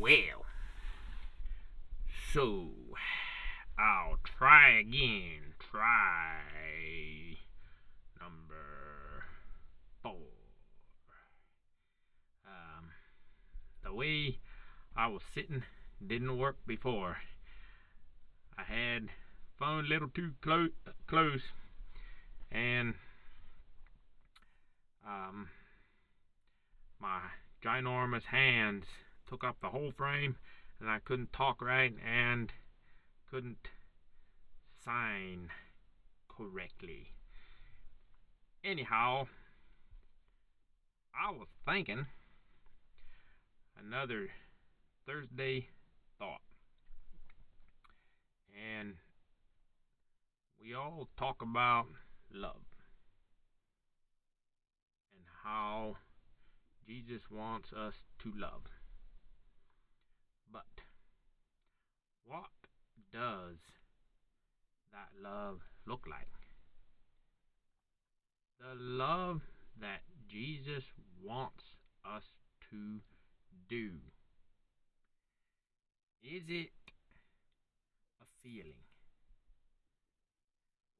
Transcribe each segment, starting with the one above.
Well, so I'll try again. Try number 4. The way I was sitting didn't work before. I had phone a little too close, and my ginormous hands took up the whole frame, and I couldn't talk right and couldn't sign correctly. Anyhow, I was thinking another Thursday thought, and we all talk about love and how Jesus wants us to love. But what does that love look like? The love that Jesus wants us to do. Is it a feeling?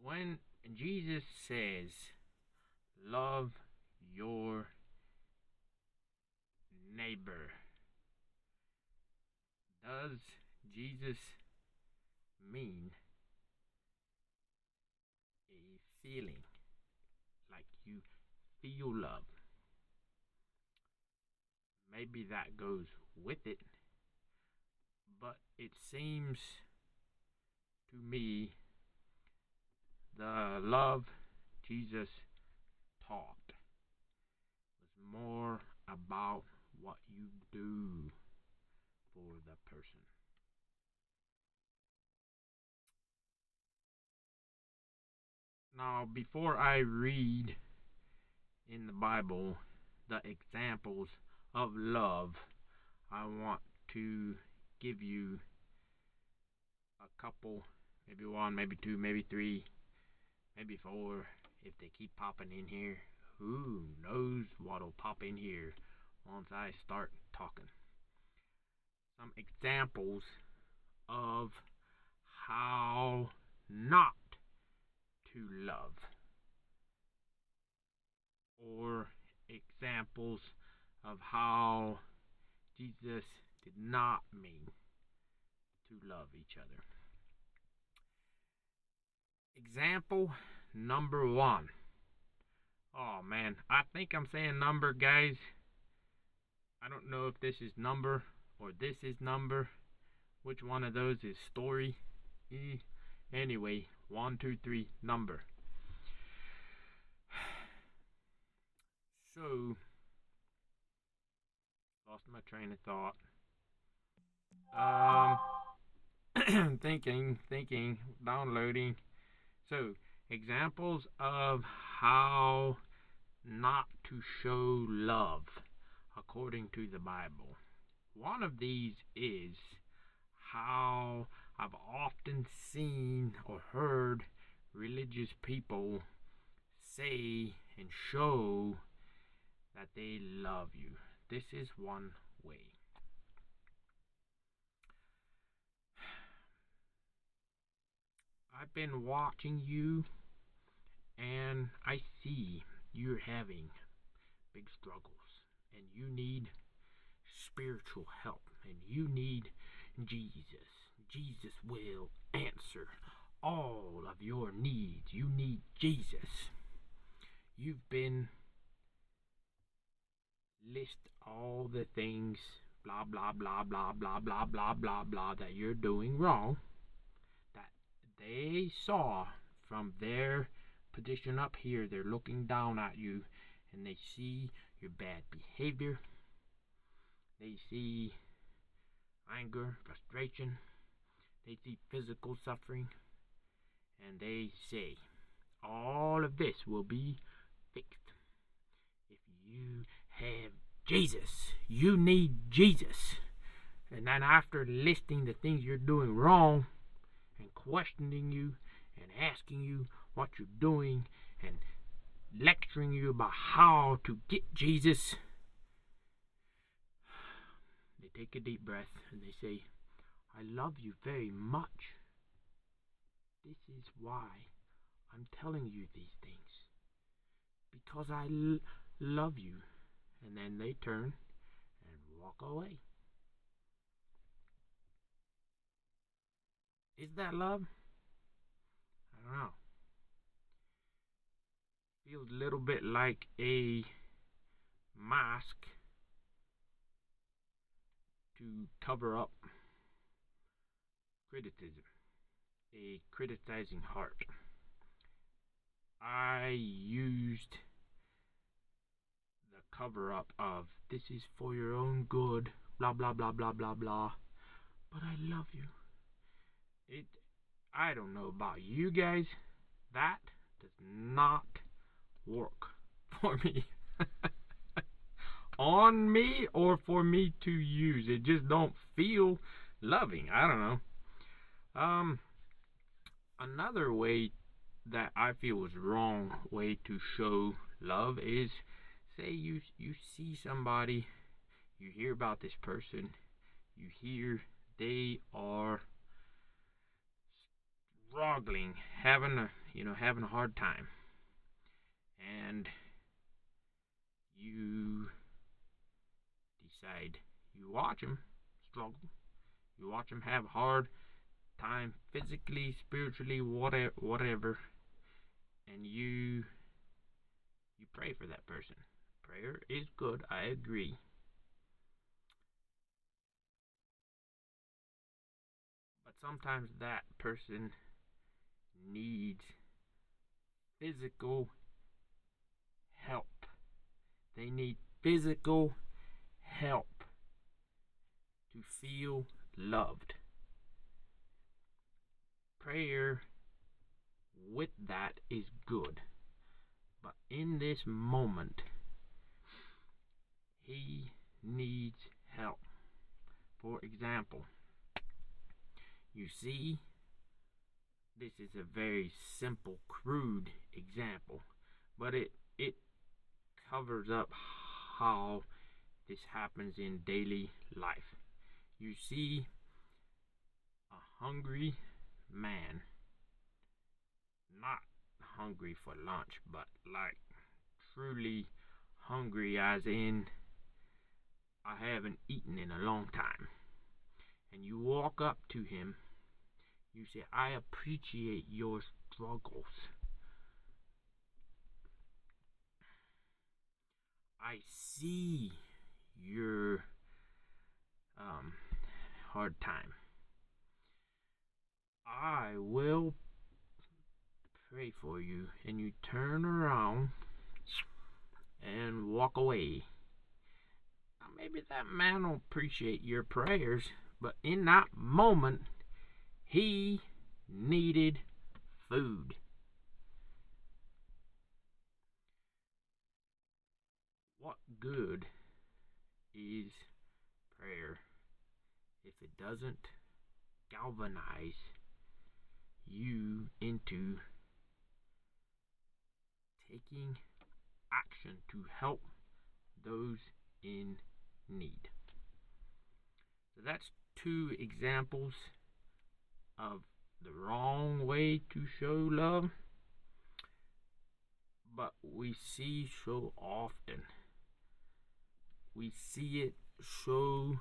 When Jesus says, love your neighbor, does Jesus mean a feeling, like you feel love? Maybe that goes with it, but it seems to me the love Jesus taught was more about what you do for the person. Now, before I read in the Bible the examples of love, I want to give you a couple, maybe 1, maybe 2, maybe 3, maybe 4, if they keep popping in here. Who knows what'll pop in here once I start talking. Some examples of how not to love, or examples of how Jesus did not mean to love each other. Example number 1. Oh man, I think I'm saying number, guys. I don't know if this is number or this is number. Which one of those is story? Anyway, 1, 2, 3, number. So, lost my train of thought. Thinking, downloading. So, examples of how not to show love according to the Bible. One of these is how I've often seen or heard religious people say and show that they love you. This is one way. I've been watching you, and I see you're having big struggles, and you need spiritual help, and you need Jesus. Jesus will answer all of your needs. You need Jesus. You've been list all the things, blah, blah, blah, blah, blah, blah, blah, blah, blah, that you're doing wrong, that they saw from their position up here. They're looking down at you, and they see your bad behavior. They see anger, frustration. They see physical suffering, and they say, all of this will be fixed if you have Jesus. You need Jesus. And then after listing the things you're doing wrong and questioning you and asking you what you're doing and lecturing you about how to get Jesus, they take a deep breath and they say, I love you very much. This is why I'm telling you these things. Because I love you. And then they turn and walk away. Is that love? I don't know. Feels a little bit like a mask to cover up criticism, a criticizing heart. I used the cover up of this is for your own good, blah blah blah blah blah blah, but I love you. I don't know about you guys, that does not work for me. On me or for me to use. It just don't feel loving. I don't know. Another way that I feel is wrong way to show love is, say you see somebody, you hear about this person, you hear they are struggling, having a hard time, and you decide, you watch them struggle, you watch them have a hard time physically, spiritually, whatever, and you pray for that person. Prayer is good, I agree. But sometimes that person needs physical help. They need physical help to feel loved. Prayer with that is good. But in this moment, he needs help. For example, you see, this is a very simple, crude example, but it covers up how this happens in daily life. You see a hungry man, not hungry for lunch, but like truly hungry as in I haven't eaten in a long time. And you walk up to him, you say, I appreciate your struggles. I see your hard time. I will pray for you. And you turn around and walk away. Now, maybe that man will appreciate your prayers, but in that moment, he needed food. What good is prayer if it doesn't galvanize you into taking action to help those in need? So that's two examples of the wrong way to show love, but we see so often. We see it so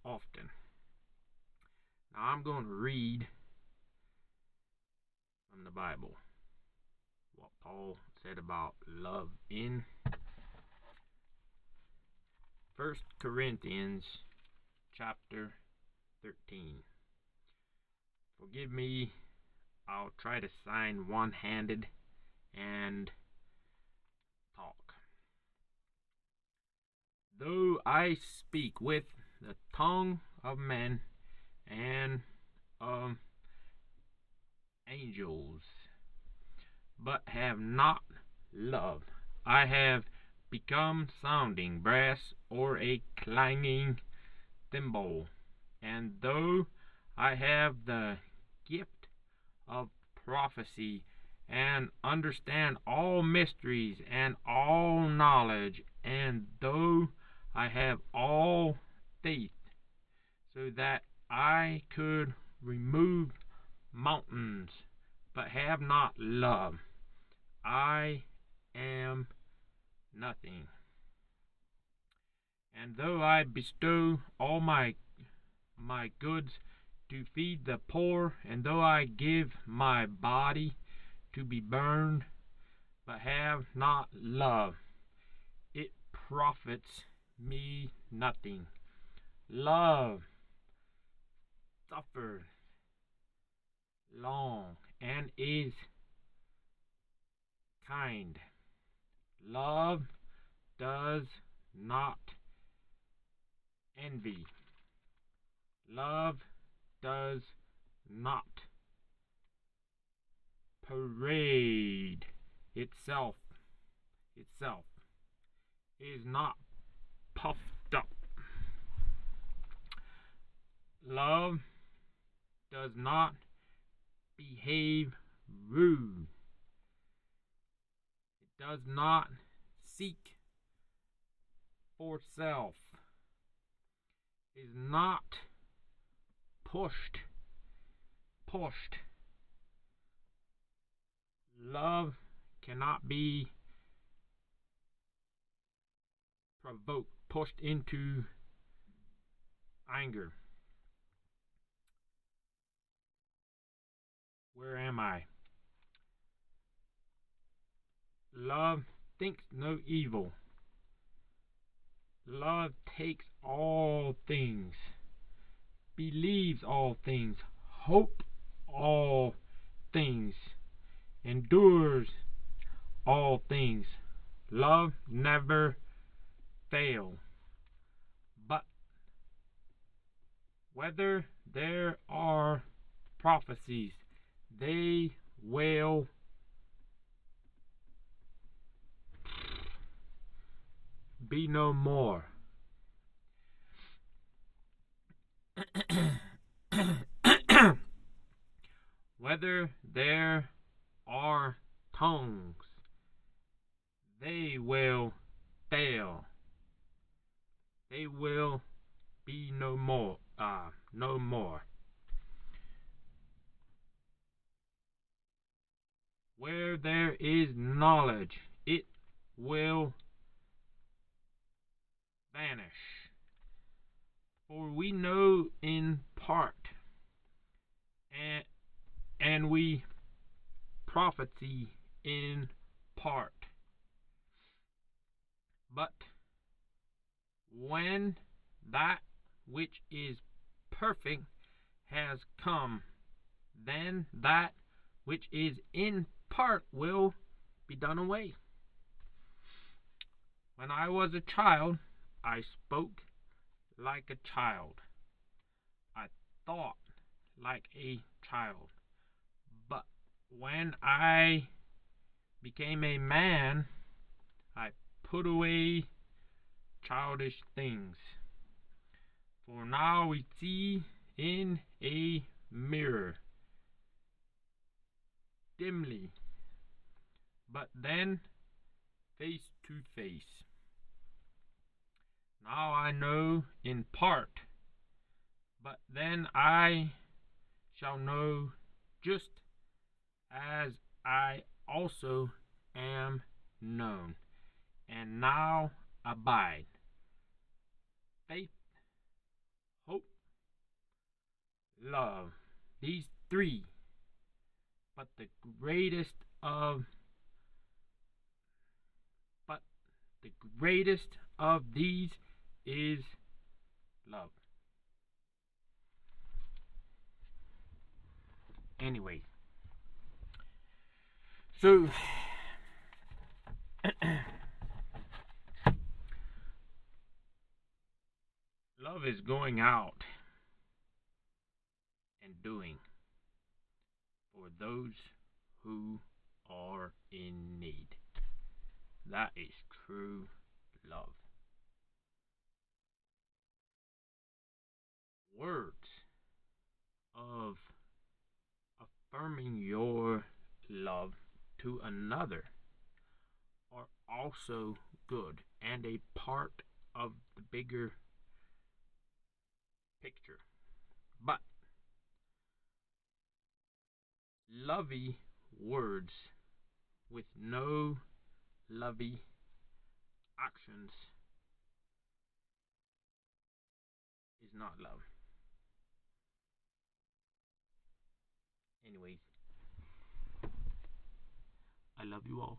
often. Now I'm going to read from the Bible what Paul said about love in 1 Corinthians chapter 13. Forgive me, I'll try to sign one-handed and talk. Though I speak with the tongue of men and of angels, but have not love, I have become sounding brass or a clanging cymbal. And though I have the gift of prophecy and understand all mysteries and all knowledge, and though I have all faith so that I could remove mountains, but have not love, I am nothing. And though I bestow all my goods to feed the poor, and though I give my body to be burned, but have not love, it profits me nothing. Love suffered long and is kind. Love does not envy. Love does not parade itself is not puffed up. Love does not behave rude. It does not seek for self. Is not pushed. Love cannot be provoked, pushed into anger. Where am I? Love thinks no evil. Love takes all things, believes all things, hopes all things, endures all things. Love never fails. But whether there are prophecies, they will be no more. Whether there are tongues, they will fail. They will be no more. No more. Where there is knowledge, it will vanish. For we know in part, and we prophesy in part. But when that which is perfect has come, then that which is in part will be done away. When I was a child, I spoke like a child. I thought like a child. But when I became a man, I put away childish things. For now we see in a mirror dimly, but then face to face. Now I know in part, but then I shall know just as I also am known. And now abide faith, hope, love. These three, but the greatest of these is love. Anyway, so love is going out and doing for those who are in need. That is true love. Words of affirming your love to another are also good and a part of the bigger picture. But lovey words with no lovey actions is not love. Anyways, I love you all.